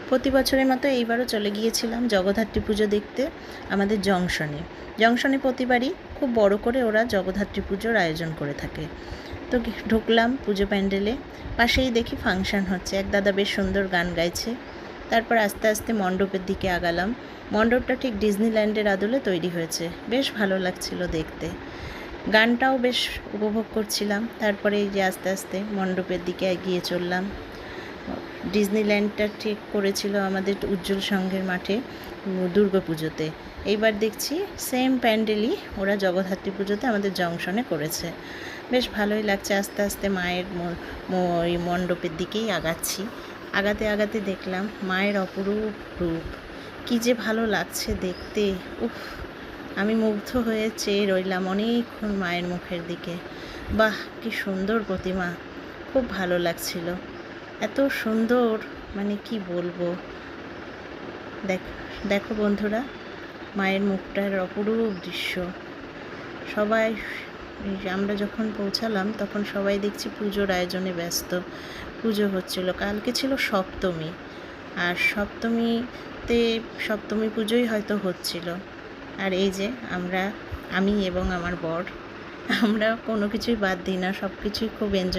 প্রতি বছরের মতো এইবারও চলে গিয়েছিলাম জগদ্ধাত্রী পুজো দেখতে আমাদের জংশনে প্রতিবারই খুব বড় করে ওরা জগদ্ধাত্রী পুজোর আয়োজন করে থাকে। তো ঢুকলাম পুজো প্যান্ডেলে, পাশেই দেখি ফাংশান হচ্ছে, এক দাদা বেশ সুন্দর গান গাইছে। তারপর আস্তে আস্তে মণ্ডপের দিকে আগালাম। মণ্ডপটা ঠিক ডিজনিল্যান্ডের আদলে তৈরি হয়েছে, বেশ ভালো লাগছিল দেখতে, গানটাও বেশ উপভোগ করছিলাম। তারপরে এই যে আস্তে আস্তে মণ্ডপের দিকে এগিয়ে চললাম। ডিজনিল্যান্ডটা ঠিক করেছিল আমাদের উজ্জ্বল সংঘের মাঠে দুর্গাপুজোতে, এইবার দেখছি সেম প্যান্ডেলই ওরা জগদ্ধাত্রী পুজোতে আমাদের জংশনে করেছে। বেশ ভালোই লাগছে। আস্তে আস্তে মায়ের ওই মণ্ডপের দিকেই আগাচ্ছি। আগাতে আগাতে দেখলাম মায়ের অপরূপ রূপ, কী যে ভালো লাগছে দেখতে। উফ, আমি মুগ্ধ হয়ে চেয়ে রইলাম অনেকক্ষণ মায়ের মুখের দিকে। বাহ, কি সুন্দর প্রতিমা, খুব ভালো লাগছিল, এত সুন্দর, মানে কি বলবো। দেখো বন্ধুরা, মায়ের মুখটার অপরূপ দৃশ্য। সবাই, আমরা যখন পৌঁছালাম তখন সবাই দেখছি পুজোর আয়োজনে ব্যস্ত। পুজো হচ্ছিল, কালকে ছিল সপ্তমী, আর সপ্তমী পুজোই হয়তো হচ্ছিল। আর এই যে আমি এবং আমার বর, আমরা কোনো কিছুই বাদ দিই না, সব কিছুই খুব এনজয়